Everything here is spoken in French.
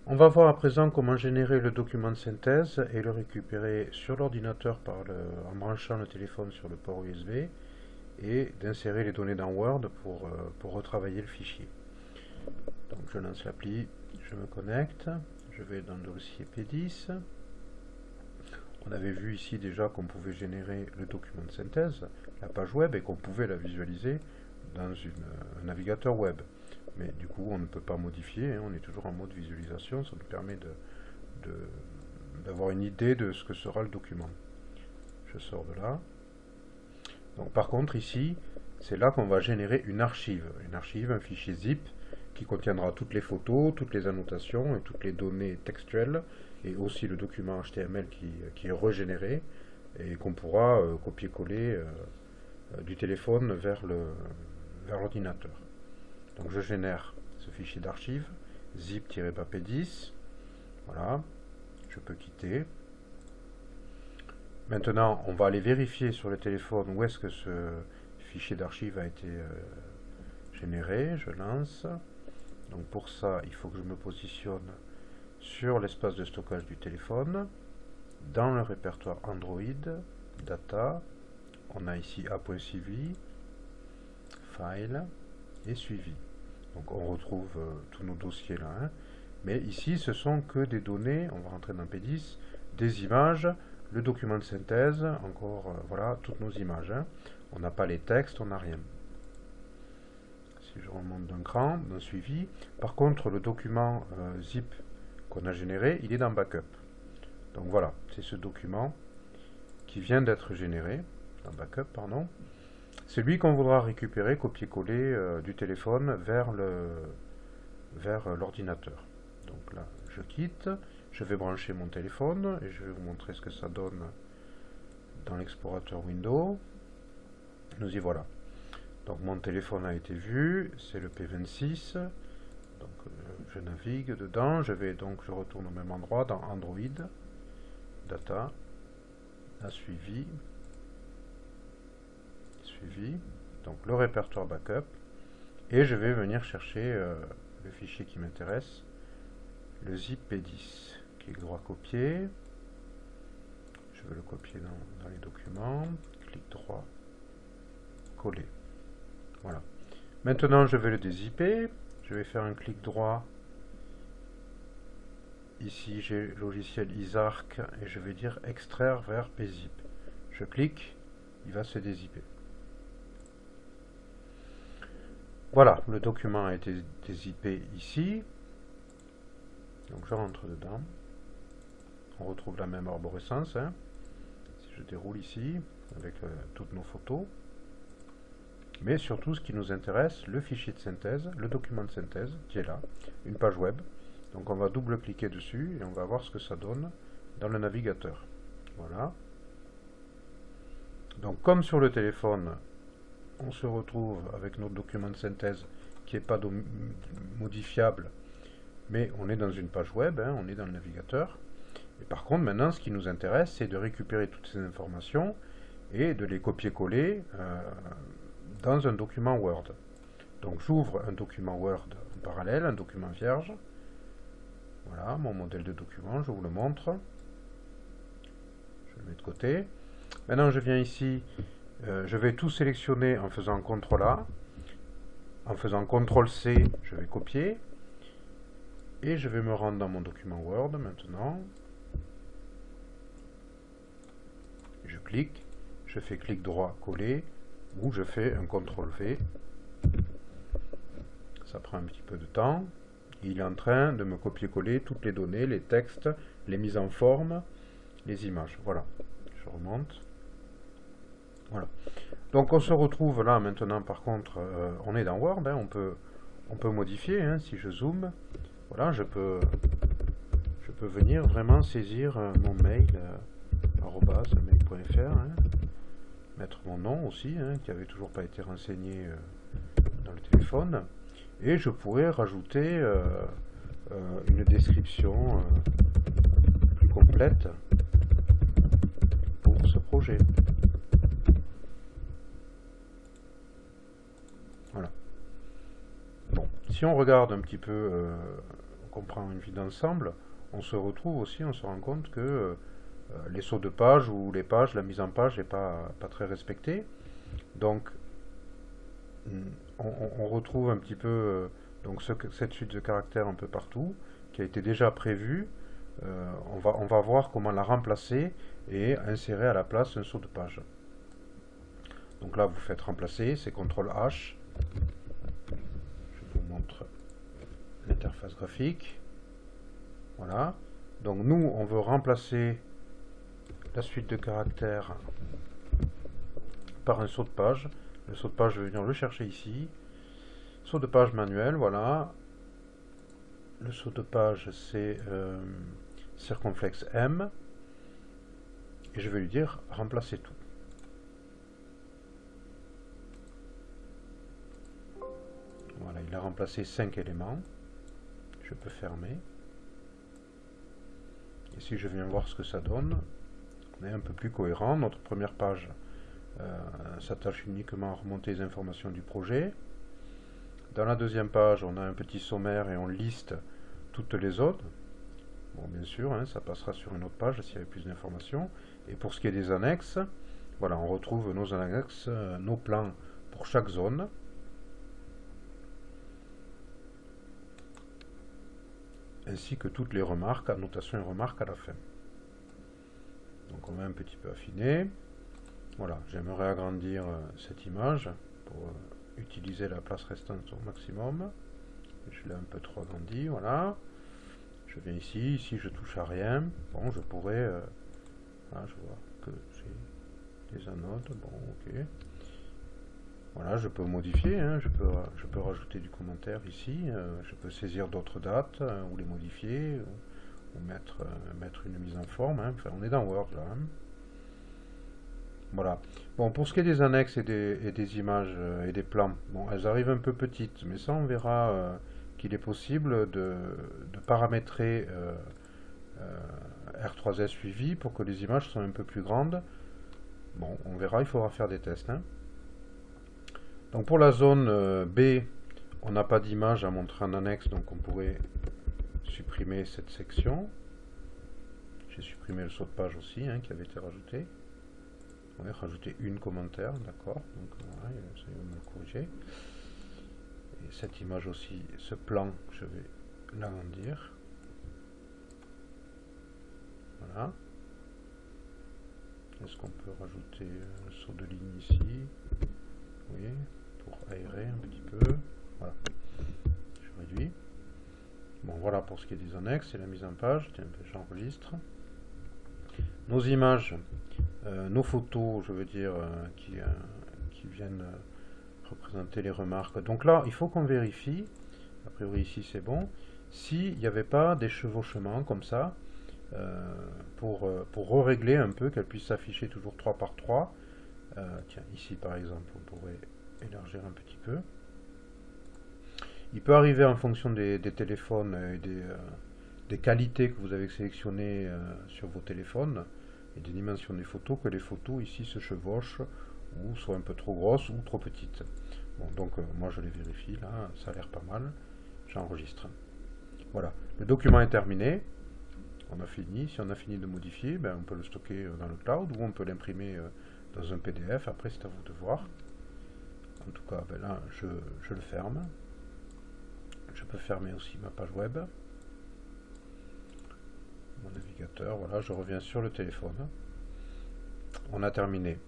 On va voir à présent comment générer le document de synthèse et le récupérer sur l'ordinateur en branchant le téléphone sur le port USB et d'insérer les données dans Word pour retravailler le fichier. Donc je lance l'appli, je me connecte, je vais dans le dossier P10. On avait vu ici déjà qu'on pouvait générer le document de synthèse, la page web, et qu'on pouvait la visualiser dans un navigateur web. Mais du coup, on ne peut pas modifier, hein, on est toujours en mode visualisation, ça nous permet d'avoir une idée de ce que sera le document. Je sors de là. Donc, par contre, ici, c'est là qu'on va générer une archive, un fichier zip, qui contiendra toutes les photos, toutes les annotations et toutes les données textuelles, et aussi le document HTML qui est régénéré, et qu'on pourra copier-coller du téléphone vers l'ordinateur. Donc je génère ce fichier d'archive, zip-p10, voilà, je peux quitter. Maintenant, on va aller vérifier sur le téléphone où est-ce que ce fichier d'archive a été généré, je lance. Donc pour ça, il faut que je me positionne sur l'espace de stockage du téléphone, dans le répertoire Android, Data, on a ici A.CV, File et Suivi. Donc on retrouve tous nos dossiers là, hein. Mais ici ce sont que des données, on va rentrer dans P10, des images, le document de synthèse, encore voilà, toutes nos images, hein. On n'a pas les textes, on n'a rien. Si je remonte d'un cran, d'un suivi, par contre le document zip qu'on a généré, il est dans Backup. Donc voilà, c'est ce document qui vient d'être généré, dans Backup, pardon. C'est lui qu'on voudra récupérer, copier-coller du téléphone vers l'ordinateur. Donc là, je quitte, je vais brancher mon téléphone et je vais vous montrer ce que ça donne dans l'explorateur Windows. Nous y voilà. Donc mon téléphone a été vu, c'est le P26. Donc je navigue dedans, je retourne au même endroit dans Android, Data, à suivi, donc le répertoire backup, et je vais venir chercher le fichier qui m'intéresse, le zip P10, clic droit copier, je vais le copier dans les documents, clic droit, coller, voilà. Maintenant je vais le dézipper, je vais faire un clic droit, ici j'ai le logiciel Isarc et je vais dire extraire vers pzip, je clique, il va se dézipper. Voilà, le document a été dézippé ici. Donc je rentre dedans. On retrouve la même arborescence, hein. Si je déroule ici, avec toutes nos photos. Mais surtout, ce qui nous intéresse, le fichier de synthèse, le document de synthèse, qui est là, une page web. Donc on va double-cliquer dessus et on va voir ce que ça donne dans le navigateur. Voilà. Donc comme sur le téléphone, on se retrouve avec notre document de synthèse qui n'est pas modifiable, mais on est dans une page web, hein, on est dans le navigateur. Et par contre, maintenant, ce qui nous intéresse, c'est de récupérer toutes ces informations et de les copier-coller dans un document Word. Donc j'ouvre un document Word en parallèle, un document vierge. Voilà, mon modèle de document, je vous le montre. Je le mets de côté. Maintenant, je viens ici. Je vais tout sélectionner en faisant CTRL A. En faisant CTRL C, je vais copier. Et je vais me rendre dans mon document Word maintenant. Je clique. Je fais clic droit coller. Ou je fais un CTRL V. Ça prend un petit peu de temps. Il est en train de me copier-coller toutes les données, les textes, les mises en forme, les images. Voilà. Je remonte. Voilà. Donc on se retrouve là maintenant, par contre, on est dans Word, hein, on peut modifier, hein, si je zoome, voilà, je peux venir vraiment saisir mon mail, @mail.fr, hein, mettre mon nom aussi, hein, qui avait toujours pas été renseigné dans le téléphone, et je pourrais rajouter une description plus complète pour ce projet. Voilà. Bon, si on regarde un petit peu on prend une vue d'ensemble, on se retrouve aussi, on se rend compte que les sauts de page ou les pages, la mise en page n'est pas très respectée. Donc on retrouve un petit peu donc cette suite de caractères un peu partout, qui a été déjà prévue. On va voir comment la remplacer et insérer à la place un saut de page. Donc là, vous faites remplacer, c'est CTRL H. Je vous montre l'interface graphique. Voilà. Donc nous, on veut remplacer la suite de caractères par un saut de page. Le saut de page, je vais venir le chercher ici. Saut de page manuel, voilà. Le saut de page, c'est circonflexe M. Et je vais lui dire remplacer tout. Voilà, il a remplacé 5 éléments. Je peux fermer. Et si je viens voir ce que ça donne, on est un peu plus cohérent. Notre première page s'attache uniquement à remonter les informations du projet. Dans la deuxième page, on a un petit sommaire et on liste toutes les autres. Bon, bien sûr, hein, ça passera sur une autre page s'il y avait plus d'informations. Et pour ce qui est des annexes, voilà, on retrouve nos annexes, nos plans pour chaque zone. Ainsi que toutes les remarques, annotations et remarques à la fin. Donc on va un petit peu affiner. Voilà, j'aimerais agrandir cette image pour utiliser la place restante au maximum. Je l'ai un peu trop agrandi, voilà. Je viens ici je touche à rien. Bon, je pourrais... là, je vois que j'ai des annotes, bon, ok. Voilà, je peux modifier, hein, je peux rajouter du commentaire ici, je peux saisir d'autres dates, ou les modifier, ou mettre une mise en forme, hein. Enfin, on est dans Word là. Hein. Voilà. Bon, pour ce qui est des annexes et des images et des plans, bon, elles arrivent un peu petites, mais ça on verra qu'il est possible de paramétrer R3S suivi pour que les images soient un peu plus grandes. Bon, on verra, il faudra faire des tests. Hein. Donc pour la zone B, on n'a pas d'image à montrer en annexe, donc on pourrait supprimer cette section. J'ai supprimé le saut de page aussi, hein, qui avait été rajouté. On va rajouter une commentaire, d'accord. Donc voilà, ça va me le corriger. Et cette image aussi, ce plan, je vais l'agrandir. Voilà. Est-ce qu'on peut rajouter un saut de ligne ici? Oui, pour aérer un petit peu. Voilà. Je réduis. Bon, voilà pour ce qui est des annexes et la mise en page. Tiens, j'enregistre. Nos images, nos photos, je veux dire, qui viennent représenter les remarques. Donc là, il faut qu'on vérifie, a priori ici c'est bon, s'il n'y avait pas des chevauchements comme ça, pour régler un peu, qu'elle puisse s'afficher toujours 3 par 3. Tiens, ici par exemple, on pourrait élargir un petit peu. Il peut arriver en fonction des téléphones et des qualités que vous avez sélectionnées sur vos téléphones et des dimensions des photos, que les photos ici se chevauchent ou soient un peu trop grosses ou trop petites. Bon, donc moi je les vérifie, là, ça a l'air pas mal. J'enregistre. Voilà, le document est terminé. On a fini. Si on a fini de modifier, ben, on peut le stocker dans le cloud ou on peut l'imprimer dans un PDF. Après, c'est à vous de voir. En tout cas, ben là, je le ferme. Je peux fermer aussi ma page web. Mon navigateur, voilà, je reviens sur le téléphone. On a terminé.